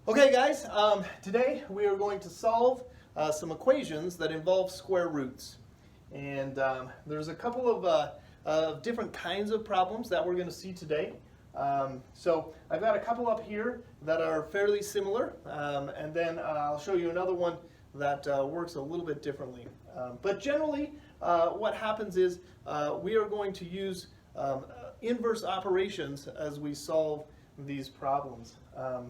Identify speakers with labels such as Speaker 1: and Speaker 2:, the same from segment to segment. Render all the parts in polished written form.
Speaker 1: Okay guys, today we are going to solve some equations that involve square roots. And there's a couple of different kinds of problems that we're going to see today. So I've got a couple up here that are fairly similar, and then I'll show you another one that works a little bit differently. But generally what happens is we are going to use inverse operations as we solve these problems.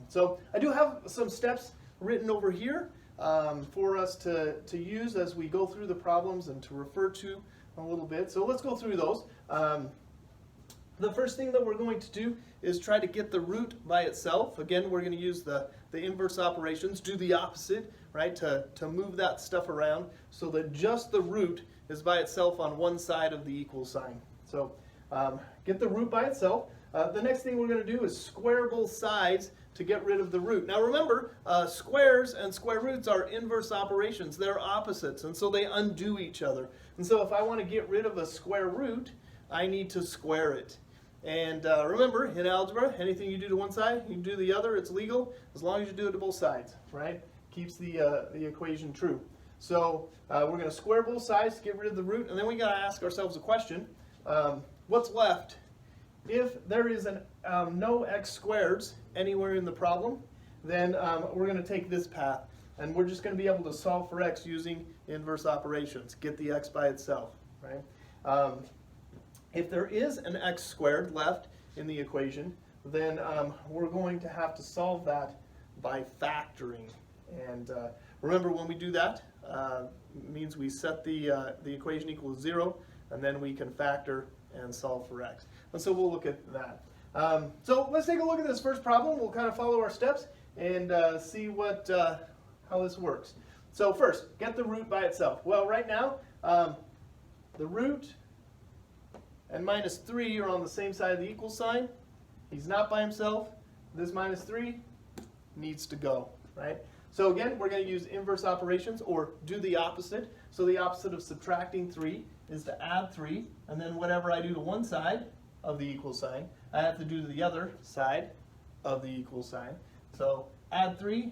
Speaker 1: So I do have some steps written over here for us to use as we go through the problems and to refer to a little bit. So let's go through those. The first thing that we're going to do is try to get the root by itself. Again, we're going to use the inverse operations, do the opposite, right, to move that stuff around so that just the root is by itself on one side of the equal sign. So get the root by itself. The next thing we're going to do is square both sides to get rid of the root. Now remember, squares and square roots are inverse operations. They're opposites, and so they undo each other. And so if I want to get rid of a square root, I need to square it. And remember, in algebra, anything you do to one side, you do the other, it's legal, as long as you do it to both sides, right? Keeps the equation true. So we're going to square both sides to get rid of the root, and then we got to ask ourselves a question. What's left? If there is no x squareds anywhere in the problem, then we're going to take this path, and we're just going to be able to solve for x using inverse operations, get the x by itself, right? If there is an x squared left in the equation, then we're going to have to solve that by factoring. And remember, when we do that, it means we set the equation equal to 0, and then we can factor and solve for x. And so we'll look at that. So let's take a look at this first problem. We'll kind of follow our steps and see how this works. So first, get the root by itself. Well, right now, the root and minus 3 are on the same side of the equal sign. He's not by himself. This minus 3 needs to go, right? So again, we're going to use inverse operations or do the opposite. So the opposite of subtracting 3 is to add 3, and then whatever I do to one side of the equal sign, I have to do to the other side of the equal sign. So add 3,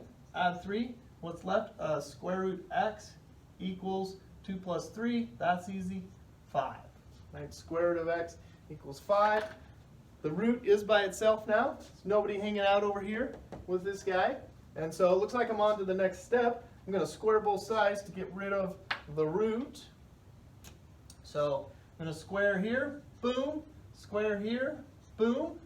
Speaker 1: what's left? Square root x equals 2 plus 3, that's easy, 5. Right? Square root of x equals 5. The root is by itself now. There's nobody hanging out over here with this guy. And so it looks like I'm on to the next step. I'm going to square both sides to get rid of the root. So I'm going to square here, boom, square here, boom.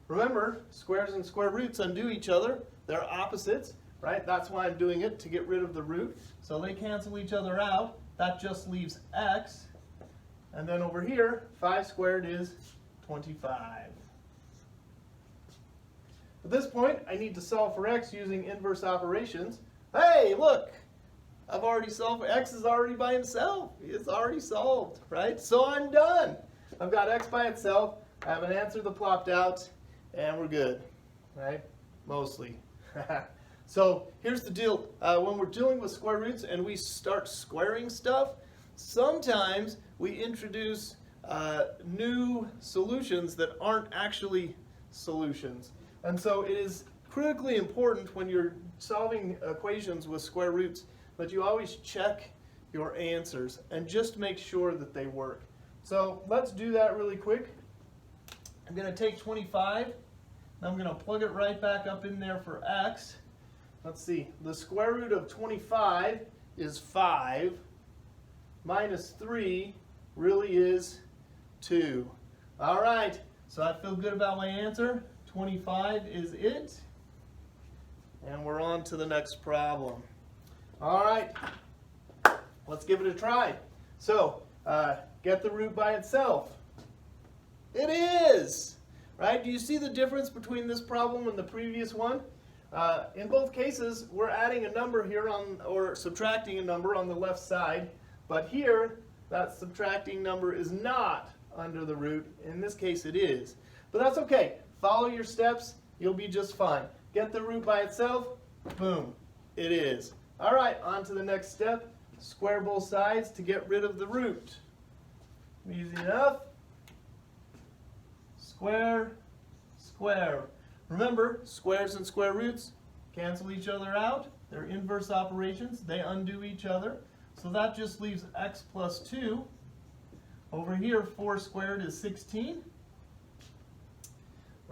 Speaker 1: Remember, squares and square roots undo each other. They're opposites, right? That's why I'm doing it, to get rid of the root. So they cancel each other out. That just leaves x. And then over here, 5 squared is 25. At this point, I need to solve for x using inverse operations. Hey, look! I've already solved. X is already by himself. It's already solved, right? So I'm done. I've got x by itself. I have an answer that plopped out, and we're good, right? Mostly. So here's the deal. When we're dealing with square roots and we start squaring stuff, sometimes we introduce new solutions that aren't actually solutions. And so it is critically important when you're solving equations with square roots that you always check your answers and just make sure that they work. So let's do that really quick. I'm going to take 25, and I'm going to plug it right back up in there for x. Let's see, the square root of 25 is 5, minus 3 really is 2. All right, so I feel good about my answer. 25 is it. And we're on to the next problem. All right, let's give it a try. So, get the root by itself. It is, right? Do you see the difference between this problem and the previous one? In both cases, we're adding a number here or subtracting a number on the left side, but here, that subtracting number is not under the root. In this case, it is. But that's okay. Follow your steps. You'll be just fine. Get the root by itself. Boom. It is. All right, on to the next step. Square both sides to get rid of the root. Easy enough. Square, square. Remember, squares and square roots cancel each other out. They're inverse operations. They undo each other. So that just leaves x plus 2. Over here, 4 squared is 16.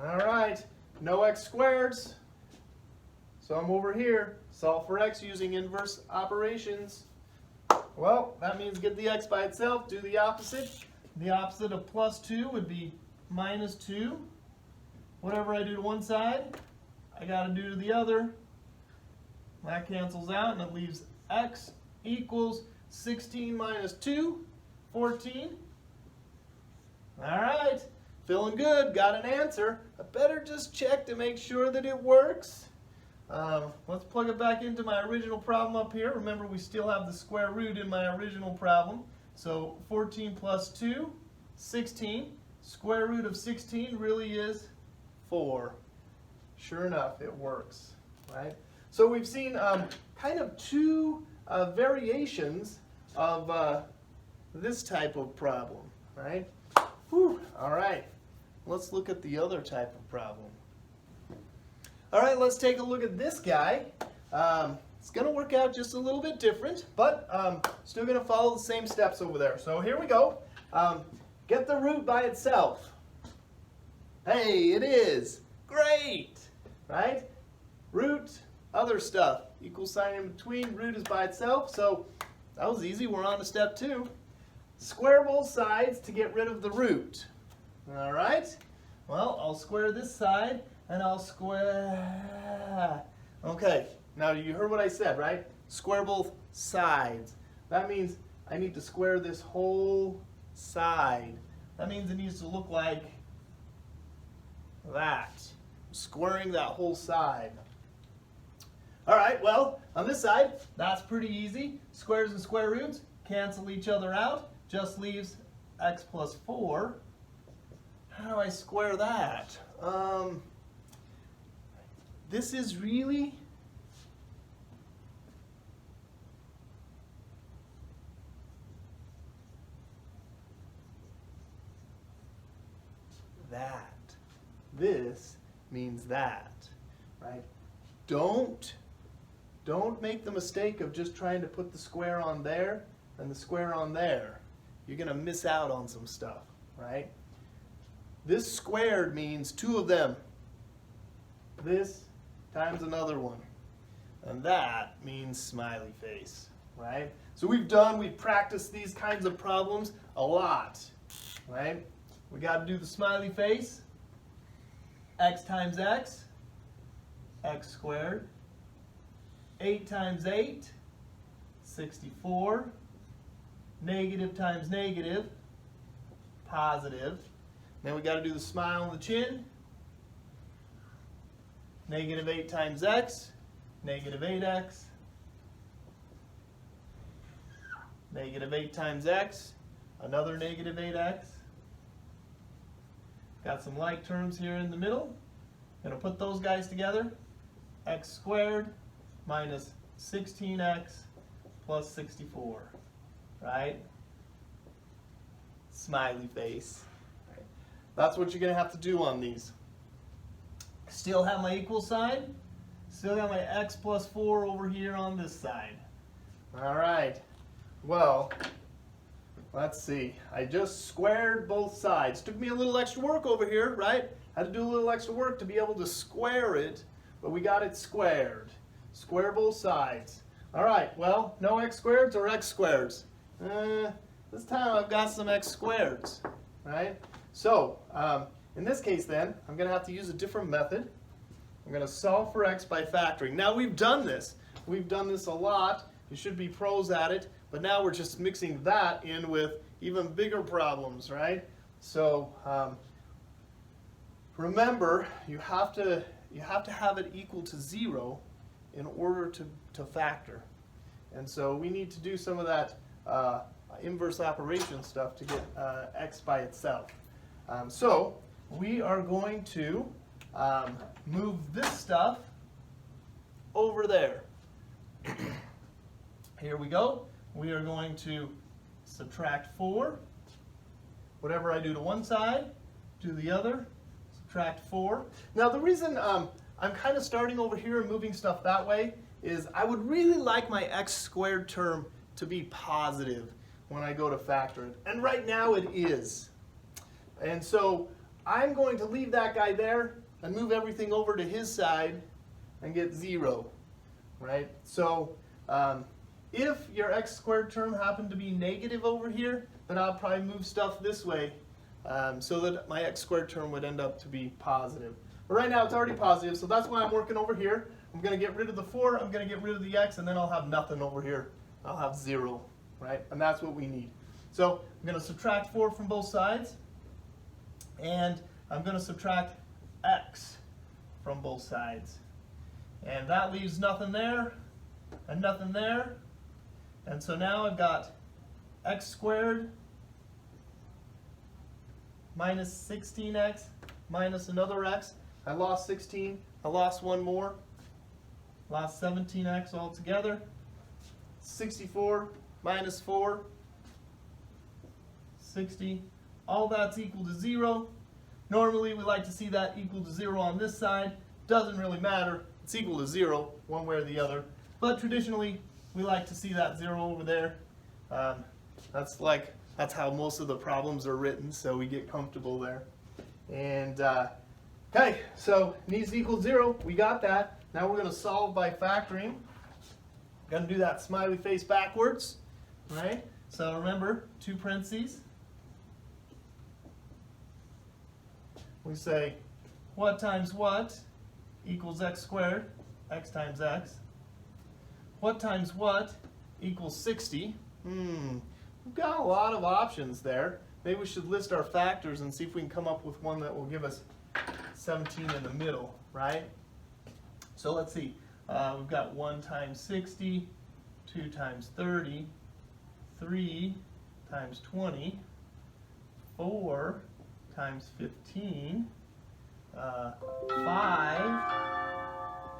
Speaker 1: All right, no x squareds. So I'm over here, solve for x using inverse operations. Well, that means get the x by itself, do the opposite. The opposite of plus 2 would be minus 2. Whatever I do to one side, I got to do to the other. That cancels out, and it leaves x equals 16 minus 2, 14. All right, feeling good, got an answer. I better just check to make sure that it works. Let's plug it back into my original problem up here. Remember, we still have the square root in my original problem. So 14 plus 2, 16. Square root of 16 really is 4. Sure enough, it works, right? So we've seen kind of two variations of this type of problem, right? Whew. All right, let's look at the other type of problem. All right, let's take a look at this guy. It's going to work out just a little bit different, but still going to follow the same steps over there. So here we go. Get the root by itself. Hey, it is. Great, right? Root, other stuff. Equal sign in between, root is by itself. So that was easy. We're on to step 2. Square both sides to get rid of the root. All right? Well, I'll square this side. And I'll square. Okay, now you heard what I said, right? Square both sides. That means I need to square this whole side. That means it needs to look like that. Squaring that whole side. All right, well, on this side, that's pretty easy. Squares and square roots cancel each other out. Just leaves x plus 4. How do I square that? This is really that. This means that, right? Don't make the mistake of just trying to put the square on there and the square on there. You're going to miss out on some stuff, right? This squared means 2 of them. This times another one. And that means smiley face, right? So we've practiced these kinds of problems a lot, right? We got to do the smiley face. X times x, x squared. 8 times 8, 64. Negative times negative, positive. Then we got to do the smile on the chin. Negative 8 times x, negative 8x. Negative 8 times x, another negative 8x. Got some like terms here in the middle. Going to put those guys together. X squared minus 16x plus 64. Right? Smiley face. Right. That's what you're going to have to do on these. Still have my equal sign. Still got my x plus 4 over here on this side. All right. Well, let's see. I just squared both sides. Took me a little extra work over here, right? Had to do a little extra work to be able to square it, but we got it squared. Square both sides. All right. Well, no x squareds or x squareds. This time I've got some x squareds, right? So, in this case then, I'm going to have to use a different method. I'm going to solve for x by factoring. Now we've done this. We've done this a lot. You should be pros at it. But now we're just mixing that in with even bigger problems, right? So remember, you have to have it equal to 0 in order to factor. And so we need to do some of that inverse operation stuff to get x by itself. So we are going to move this stuff over there. Here we go. We are going to subtract 4. Whatever I do to one side, do the other. Subtract 4. Now the reason I I'm kind of starting over here and moving stuff that way is I would really like my x squared term to be positive when I go to factor it. And right now it is. And so I'm going to leave that guy there and move everything over to his side and get 0, right? So if your x squared term happened to be negative over here, then I'll probably move stuff this way so that my x squared term would end up to be positive. But right now it's already positive, so that's why I'm working over here. I'm going to get rid of the 4, I'm going to get rid of the x, and then I'll have nothing over here. I'll have 0, right? And that's what we need. So I'm going to subtract 4 from both sides, and I'm going to subtract x from both sides. And that leaves nothing there, and nothing there. And so now I've got x squared minus 16x minus another x. I lost 16, I lost one more, lost 17x altogether. 64 minus 4, 60. All that's equal to 0. Normally we like to see that equal to 0 on this side. Doesn't really matter. It's equal to 0 one way or the other. But traditionally we like to see that 0 over there. That's how most of the problems are written, so we get comfortable there. And okay, so needs to equal 0. We got that. Now we're going to solve by factoring. Going to do that smiley face backwards, right? So remember, 2 parentheses. We say what times what equals x squared, x times x. What times what equals 60. We've got a lot of options there. Maybe we should list our factors and see if we can come up with one that will give us 17 in the middle, right? So let's see. We've got 1 times 60, 2 times 30, 3 times 20, 4 times 15, 5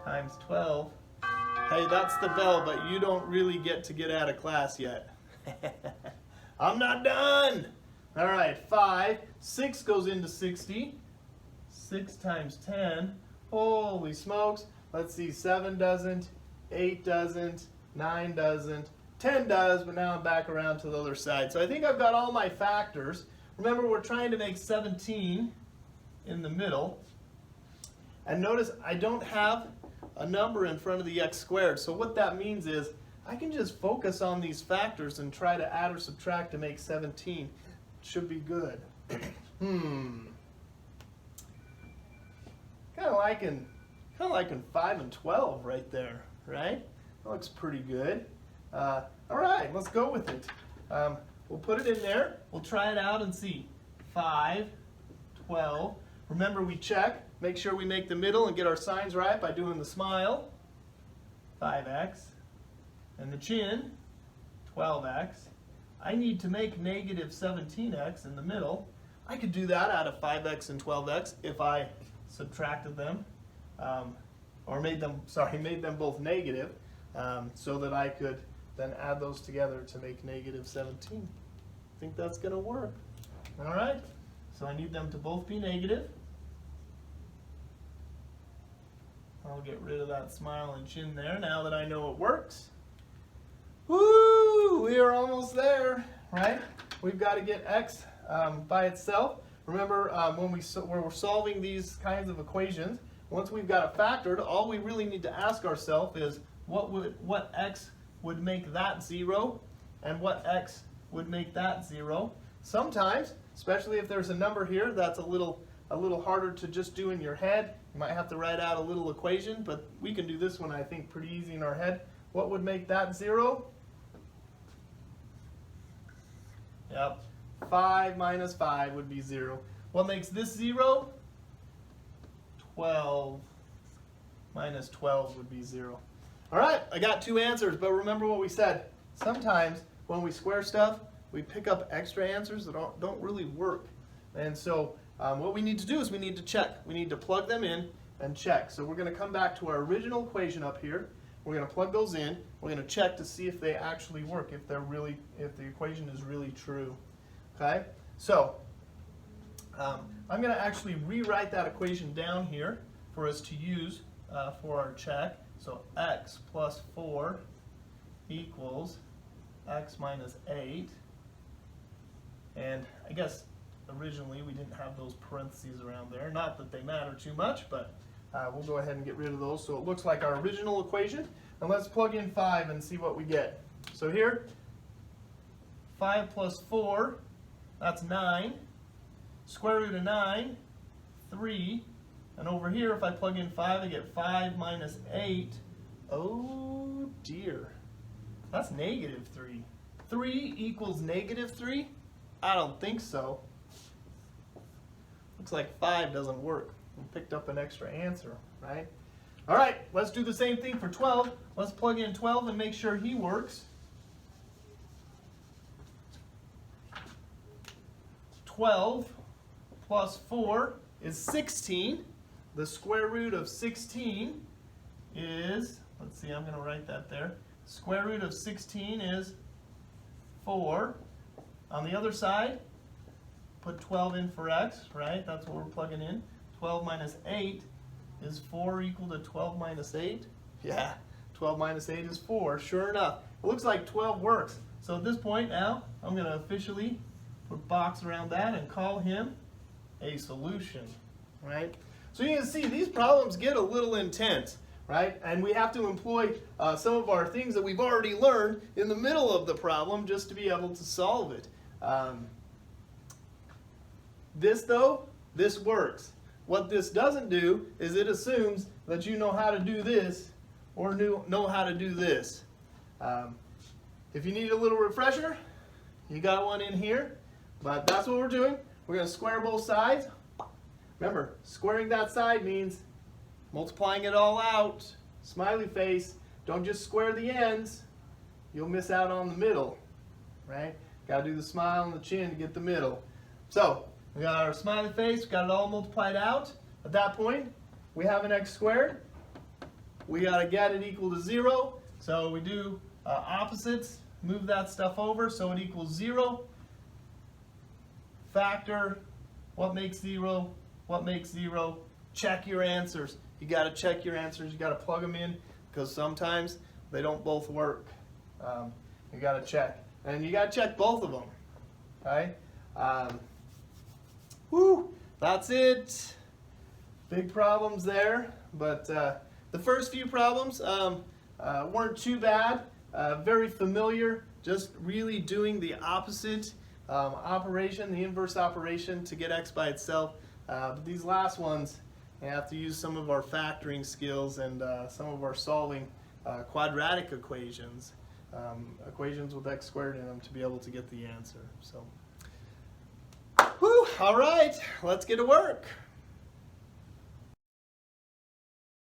Speaker 1: times 12. Hey, that's the bell, but you don't really get to get out of class yet. I'm not done. All right, 5. 6 goes into 60. 6 times 10. Holy smokes. Let's see, 7 doesn't, 8 doesn't, 9 doesn't, 10 does, but now I'm back around to the other side. So I think I've got all my factors. Remember, we're trying to make 17 in the middle. And notice I don't have a number in front of the x squared. So what that means is I can just focus on these factors and try to add or subtract to make 17. Should be good. Kind of liking 5 and 12 right there, right? That looks pretty good. All right, let's go with it. We'll put it in there. We'll try it out and see. 5, 12. Remember, we check. Make sure we make the middle and get our signs right by doing the smile. 5x. And the chin, 12x. I need to make negative 17x in the middle. I could do that out of 5x and 12x if I subtracted them, or made them both negative, so that I could then add those together to make negative 17. I think that's going to work. All right, so I need them to both be negative. I'll get rid of that smile and chin there now that I know it works. Woo! We are almost there, right? We've got to get x by itself. Remember, when we're solving these kinds of equations, once we've got it factored, all we really need to ask ourselves is what x would make that 0, and what x would make that 0. Sometimes, especially if there's a number here that's a little harder to just do in your head, you might have to write out a little equation, but we can do this one, I think, pretty easy in our head. What would make that 0? Yep, 5 minus 5 would be 0. What makes this 0? 12 minus 12 would be 0. All right, I got 2 answers, but remember what we said. Sometimes when we square stuff, we pick up extra answers that don't really work. And so what we need to do is we need to check. We need to plug them in and check. So we're going to come back to our original equation up here. We're going to plug those in. We're going to check to see if they actually work, if the equation is really true. Okay? So I'm going to actually rewrite that equation down here for us to use for our check. So x plus 4 equals x minus 8. And I guess originally we didn't have those parentheses around there. Not that they matter too much, but we'll go ahead and get rid of those. So it looks like our original equation. And let's plug in 5 and see what we get. So here, 5 plus 4, that's 9. Square root of 9, 3. And over here, if I plug in 5, I get 5 minus 8. Oh dear. That's negative 3. 3 equals negative 3? I don't think so. Looks like 5 doesn't work. We picked up an extra answer, right? All right, let's do the same thing for 12. Let's plug in 12 and make sure he works. 12 plus 4 is 16. The square root of 16 is, let's see, I'm going to write that there. Square root of 16 is 4. On the other side, put 12 in for x, right? That's what we're plugging in. 12 minus 8 is 4 equal to 12 minus 8? Yeah, 12 minus 8 is 4, sure enough. It looks like 12 works. So at this point now, I'm going to officially put a box around that and call him a solution, right? So you can see these problems get a little intense, right? And we have to employ some of our things that we've already learned in the middle of the problem just to be able to solve it. This works. What this doesn't do is it assumes that you know how to do this or know how to do this. If you need a little refresher, you got one in here, but that's what we're doing. We're going to square both sides. Remember, squaring that side means multiplying it all out. Smiley face. Don't just square the ends. You'll miss out on the middle, right? Got to do the smile on the chin to get the middle. So, we got our smiley face, we got it all multiplied out. At that point, we have an x squared. We got to get it equal to 0. So we do opposites, move that stuff over so it equals 0. Factor, what makes 0? What makes 0? Check your answers. You got to check your answers. You got to plug them in because sometimes they don't both work. You got to check. And you got to check both of them. Okay? That's it. Big problems there, but the first few problems weren't too bad. Very familiar, just really doing the opposite operation, the inverse operation to get x by itself. But these last ones, you have to use some of our factoring skills and some of our solving quadratic equations, equations with x squared in them to be able to get the answer. So. All right, let's get to work.